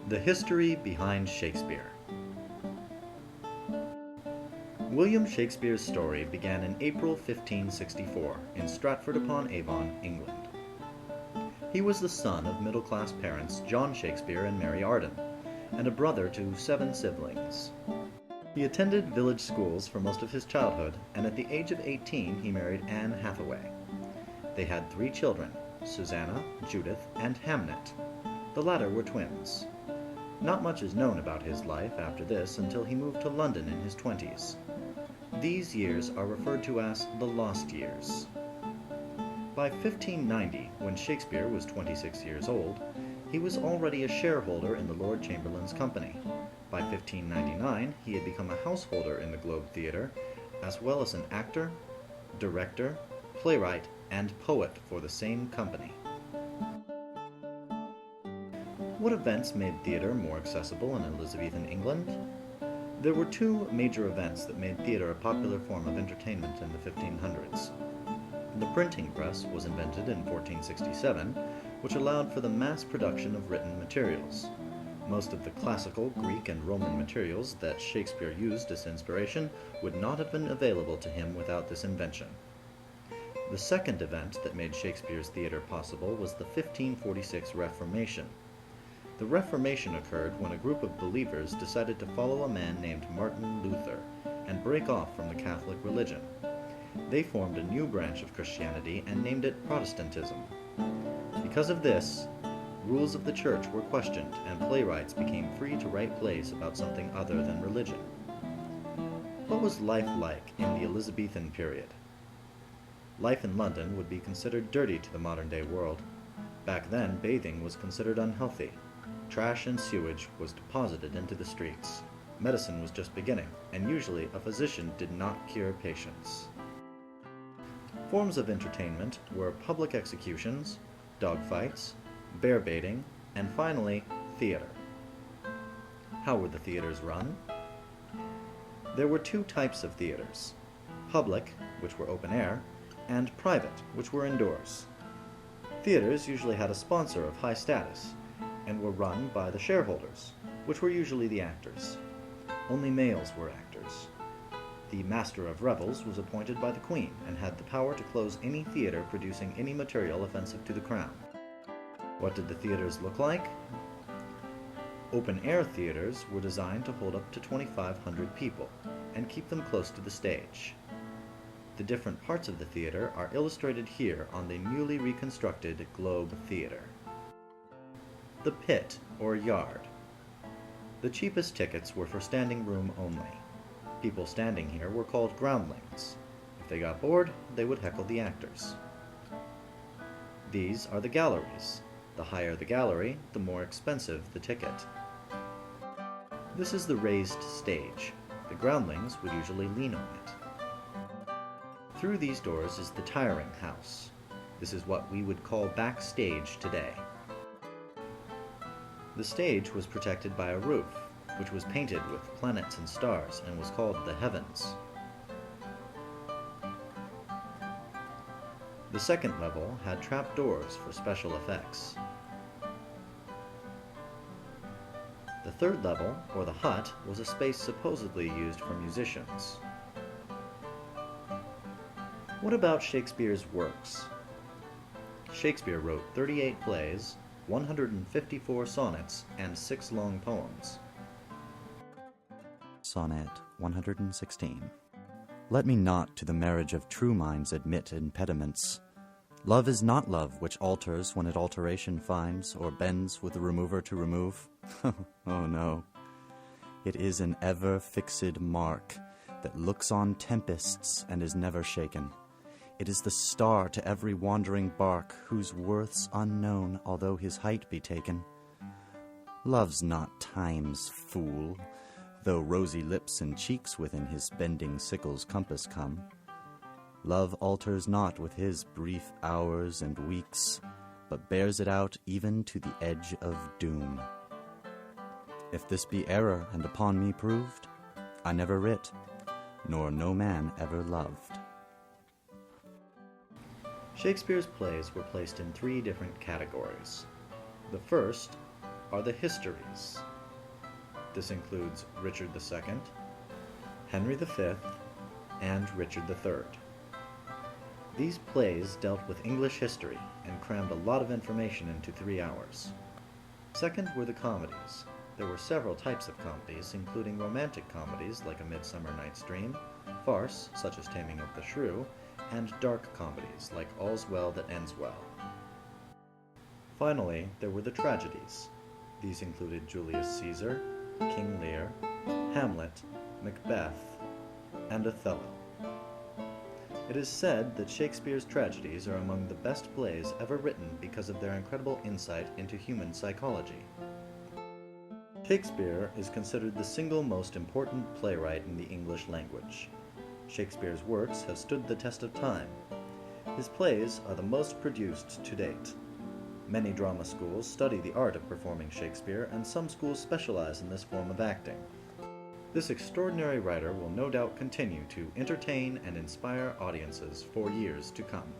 The history behind Shakespeare. William Shakespeare's story began in April 1564 in Stratford-upon-Avon, England. He was the son of middle-class parents John Shakespeare and Mary Arden, and a brother to 7 siblings. He attended village schools for most of his childhood, and at the age of 18 he married Anne Hathaway. They had 3 children, Susanna, Judith, and Hamnet. The latter were twins. Not much is known about his life after this until he moved to London in his 20s. These years are referred to as the lost years. By 1590, when Shakespeare was 26 years old, he was already a shareholder in the Lord Chamberlain's company. By 1599, he had become a householder in the Globe Theatre, as well as an actor, director, playwright, and poet for the same company. What events made theatre more accessible in Elizabethan England? There were 2 major events that made theatre a popular form of entertainment in the 1500s. The printing press was invented in 1467, which allowed for the mass production of written materials. Most of the classical Greek and Roman materials that Shakespeare used as inspiration would not have been available to him without this invention. The second event that made Shakespeare's theatre possible was the 1546 Reformation. The Reformation occurred when a group of believers decided to follow a man named Martin Luther and break off from the Catholic religion. They formed a new branch of Christianity and named it Protestantism. Because of this, rules of the church were questioned and playwrights became free to write plays about something other than religion. What was life like in the Elizabethan period? Life in London would be considered dirty to the modern-day world. Back then, bathing was considered unhealthy. Trash and sewage was deposited into the streets. Medicine was just beginning, and usually a physician did not cure patients. Forms of entertainment were public executions, dogfights, bear baiting, and finally, theater. How were the theaters run? There were 2 types of theaters: public, which were open air, and private, which were indoors. Theaters usually had a sponsor of high status, and were run by the shareholders, which were usually the actors. Only males were actors. The Master of Revels was appointed by the Queen and had the power to close any theater producing any material offensive to the Crown. What did the theaters look like? Open-air theaters were designed to hold up to 2,500 people and keep them close to the stage. The different parts of the theater are illustrated here on the newly reconstructed Globe Theatre. The pit, or yard. The cheapest tickets were for standing room only. People standing here were called groundlings. If they got bored, they would heckle the actors. These are the galleries. The higher the gallery, the more expensive the ticket. This is the raised stage. The groundlings would usually lean on it. Through these doors is the tiring house. This is what we would call backstage today. The stage was protected by a roof, which was painted with planets and stars and was called the heavens. The second level had trapdoors for special effects. The third level, or the hut, was a space supposedly used for musicians. What about Shakespeare's works? Shakespeare wrote 38 plays, 154 sonnets, and 6 long poems. Sonnet 116. Let me not to the marriage of true minds admit impediments. Love is not love which alters when it alteration finds, or bends with the remover to remove. Oh no. It is an ever-fixed mark that looks on tempests and is never shaken. It is the star to every wandering bark, whose worth's unknown, although his height be taken. Love's not time's fool, though rosy lips and cheeks within his bending sickle's compass come. Love alters not with his brief hours and weeks, but bears it out even to the edge of doom. If this be error and upon me proved, I never writ, nor no man ever loved. Shakespeare's plays were placed in 3 different categories. The first, are the histories. This includes Richard II, Henry V, and Richard III. These plays dealt with English history and crammed a lot of information into 3 hours. Second were the comedies. There were several types of comedies, including romantic comedies like A Midsummer Night's Dream, farce such as Taming of the Shrew, and dark comedies like All's Well That Ends Well. Finally, there were the tragedies. These included Julius Caesar, King Lear, Hamlet, Macbeth, and Othello. It is said that Shakespeare's tragedies are among the best plays ever written because of their incredible insight into human psychology. Shakespeare is considered the single most important playwright in the English language. Shakespeare's works have stood the test of time. His plays are the most produced to date. Many drama schools study the art of performing Shakespeare, and some schools specialize in this form of acting. This extraordinary writer will no doubt continue to entertain and inspire audiences for years to come.